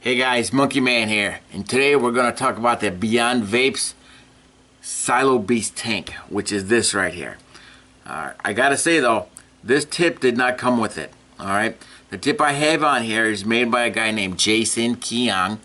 Hey guys, Monkey Man here, and today we're going to talk about the Beyond Vapes Silo Beast tank, which is this right here. I gotta say though, this tip did not come with it. Alright, the tip I have on here is made by a guy named Jason Keong.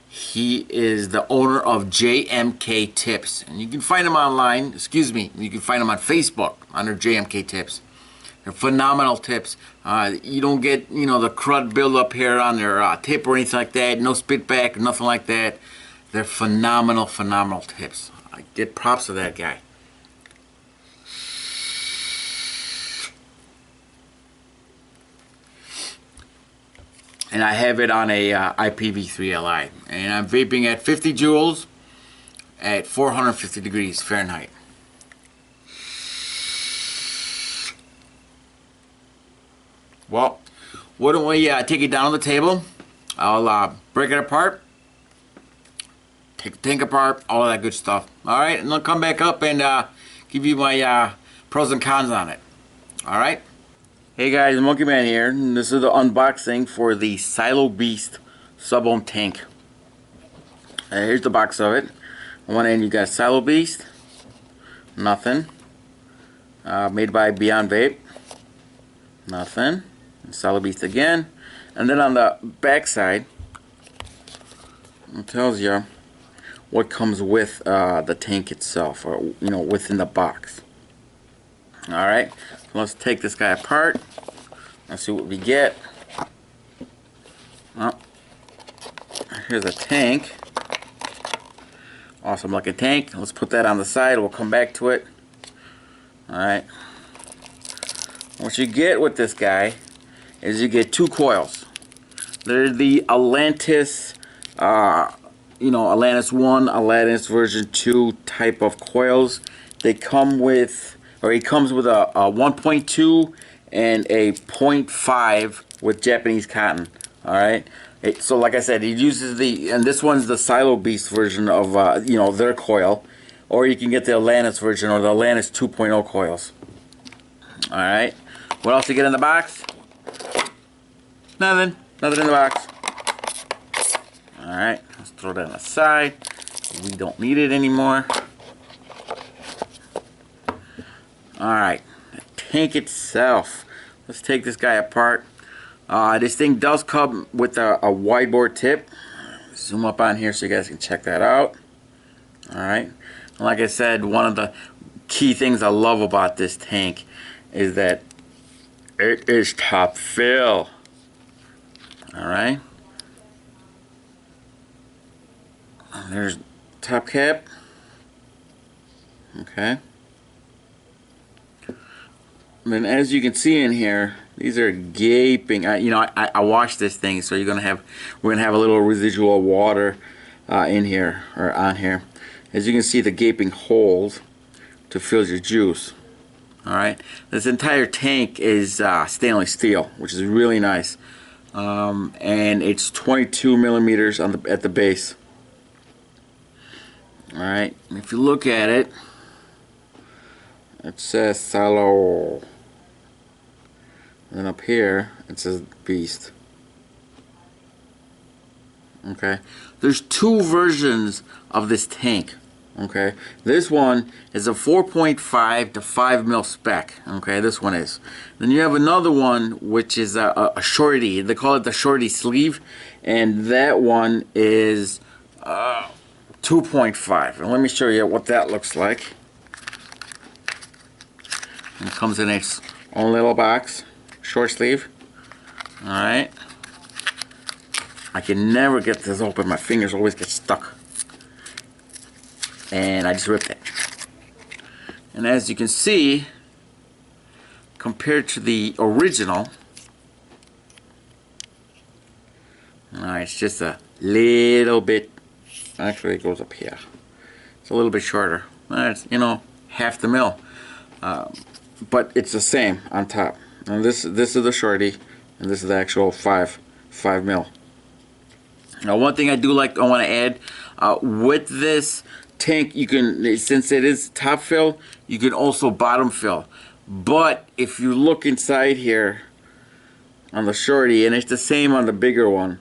He is the owner of JMK Tips, and you can find him online. You can find him on Facebook under JMK Tips. They're phenomenal tips. You don't get, the crud buildup here on their tip or anything like that. No spit back, nothing like that. They're phenomenal tips. I get props to that guy. And I have it on a IPv3 Li. And I'm vaping at 50 joules at 450 degrees Fahrenheit. Well, why don't we take it down on the table? I'll break it apart, take the tank apart, all of that good stuff. Alright, and I'll come back up and give you my pros and cons on it. Alright? Hey guys, Monkey Man here, and this is the unboxing for the Silo Beast sub-ohm tank. Here's the box of it. On one end you got Silo Beast, nothing. Made by Beyond Vape, nothing. Silo Beast again, and then on the back side it tells you what comes with the tank itself, or within the box. Alright, so let's take this guy apart and see what we get. Well, here's a tank, awesome looking tank. Let's put that on the side, we'll come back to it. Alright, what you get with this guy is you get two coils. They're the Atlantis, Atlantis 1, Atlantis version 2 type of coils. They come with, it comes with a 1.2 and a 0.5 with Japanese cotton. Alright, so like I said, it uses and this one's the Silo Beast version of, their coil. Or you can get the Atlantis version or the Atlantis 2.0 coils. Alright, what else you get in the box? Nothing in the box. Alright, let's throw that on the side. We don't need it anymore. Alright, the tank itself. Let's take this guy apart. This thing does come with a wide bore tip. Zoom up on here so you guys can check that out. Alright, like I said, one of the key things I love about this tank is that it is top fill. Alright, there's top cap. Okay, and then as you can see in here, these are gaping. I washed this thing, so we're gonna have a little residual water in here or on here. As you can see, the gaping holes to fill your juice. Alright, this entire tank is stainless steel, which is really nice. And it's 22 millimeters at the base. Alright, if you look at it, it says Silo, and then up here it says Beast. Okay, there's two versions of this tank. Okay, this one is a 4.5 to 5 mil spec. Okay, this one is. Then you have another one which is a shorty. They call it the shorty sleeve, and that one is 2.5. And let me show you what that looks like. And it comes in its own little box, short sleeve. All right. I can never get this open. My fingers always get stuck. And I just ripped it. And as you can see, compared to the original, it's just a little bit, actually it goes up here. It's a little bit shorter. It's, half the mil. But it's the same on top. And this is the shorty, and this is the actual 5 mil. Now one thing I want to add, with this tank, you can, since it is top fill, you can also bottom fill. But if you look inside here on the shorty, and it's the same on the bigger one,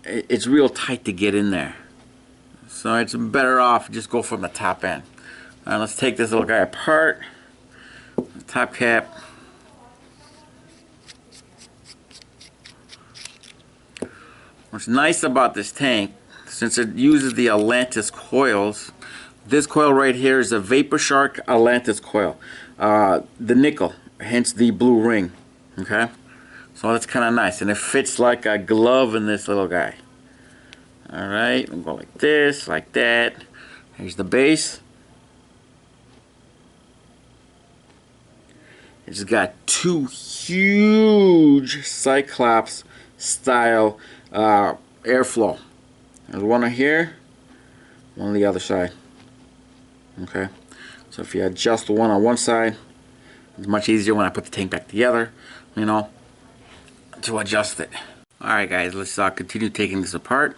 it's real tight to get in there. So it's better off just go from the top end. Now let's take this little guy apart. The top cap. What's nice about this tank, since it uses the Atlantis coils, this coil right here is a Vapor Shark Atlantis coil. The nickel, hence the blue ring. Okay? So that's kind of nice. And it fits like a glove in this little guy. Alright, we'll go like this, like that. Here's the base. It's got two huge Cyclops style airflow. There's one here, one on the other side. Okay, so if you adjust the one on one side, it's much easier when I put the tank back together, you know, to adjust it. Alright guys, let's continue taking this apart.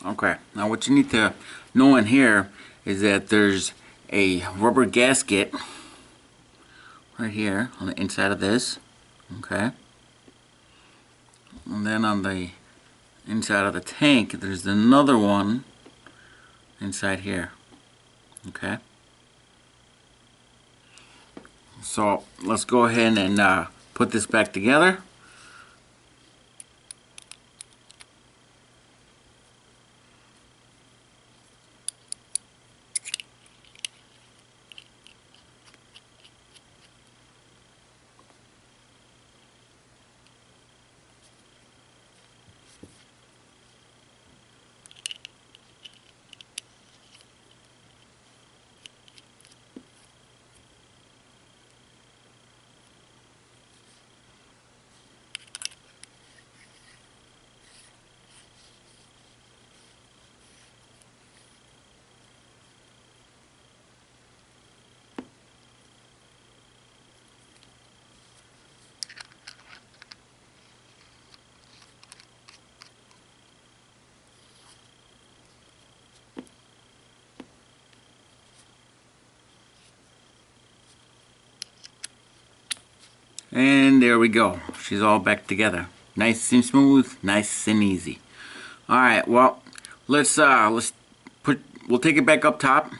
Okay, now what you need to know in here is that there's a rubber gasket right here on the inside of this. Okay, and then on the inside of the tank there's another one inside here. Okay, so let's go ahead and put this back together. And there we go. She's all back together. Nice and smooth, nice and easy. Alright, well, we'll take it back up top,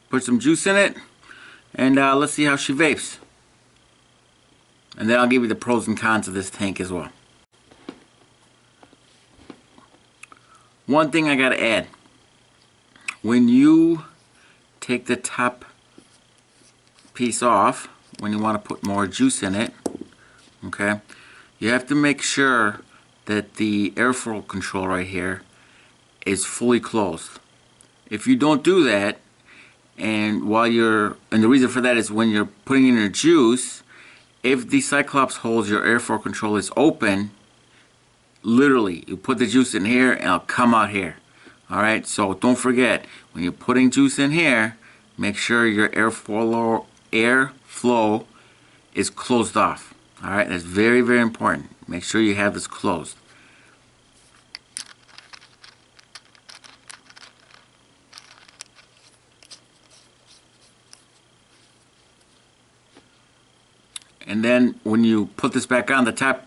put some juice in it, and let's see how she vapes. And then I'll give you the pros and cons of this tank as well. One thing I gotta add. When you take the top piece off, when you want to put more juice in it, okay, you have to make sure that the airflow control right here is fully closed. If you don't do that, and the reason for that is when you're putting in your juice, if the Cyclops holds your airflow control is open, literally you put the juice in here and it'll come out here. Alright, so don't forget, when you're putting juice in here, make sure your airflow is closed off. Alright, that's very, very important. Make sure you have this closed. And then when you put this back on, the top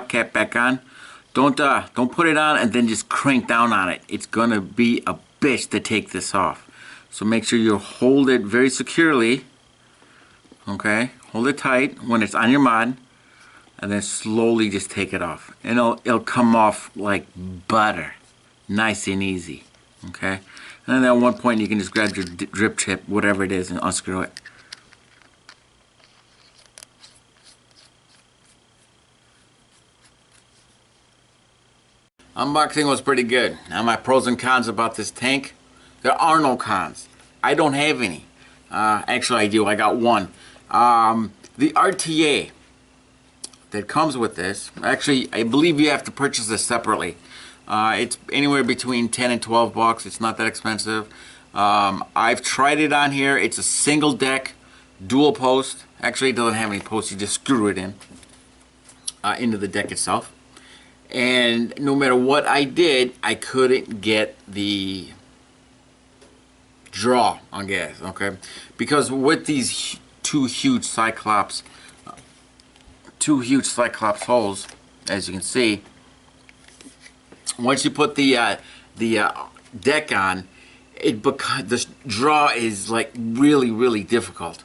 cap back on, don't put it on and then just crank down on it. It's gonna be a bitch to take this off. So make sure you hold it very securely. Okay, hold it tight when it's on your mod, and then slowly just take it off. And it'll come off like butter, nice and easy. Okay, and then at one point you can just grab your drip tip, whatever it is, and unscrew it. Unboxing was pretty good. Now my pros and cons about this tank. There are no cons. I don't have any. Actually I do, I got one. The RTA that comes with this, actually I believe you have to purchase this separately. It's anywhere between 10 and 12 bucks. It's not that expensive. I've tried it on here. It's a single deck, dual post. Actually it doesn't have any posts, you just screw it in into the deck itself. And no matter what I did, I couldn't get the draw on gas, okay? Because with these two huge Cyclops holes, as you can see. Once you put the deck on, the draw is like really difficult.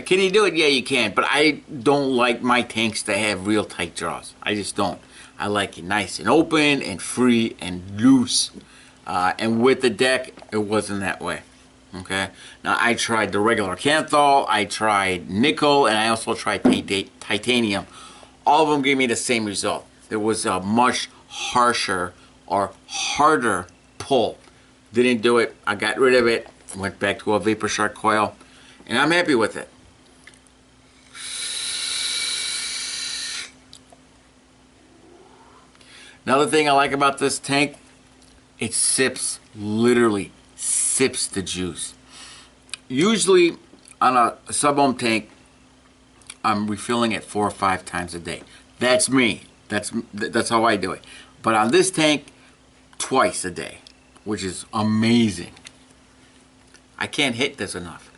Can you do it? Yeah, you can, but I don't like my tanks to have real tight draws. I just don't. I like it nice and open and free and loose. And with the deck, it wasn't that way. Okay. Now I tried the regular Kanthal, I tried nickel, and I also tried titanium. All of them gave me the same result. There was a much harsher or harder pull. Didn't do it. I got rid of it. Went back to a Vapor Shark coil, and I'm happy with it. Another thing I like about this tank, it sips, literally sips the juice. Usually on a sub-ohm tank, I'm refilling it 4 or 5 times a day. That's me. That's how I do it. But on this tank, twice a day, which is amazing. I can't hit this enough.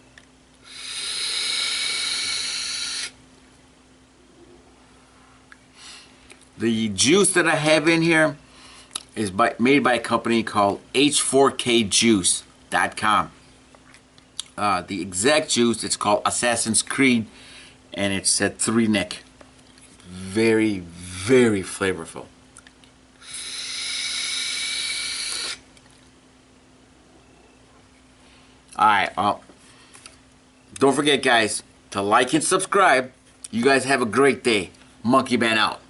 The juice that I have in here is made by a company called H4KJuice.com. The exact juice, it's called Assassin's Creed, and it's at 3 Nick. Very flavorful. Alright, well, don't forget, guys, to like and subscribe. You guys have a great day. Monkey Man out.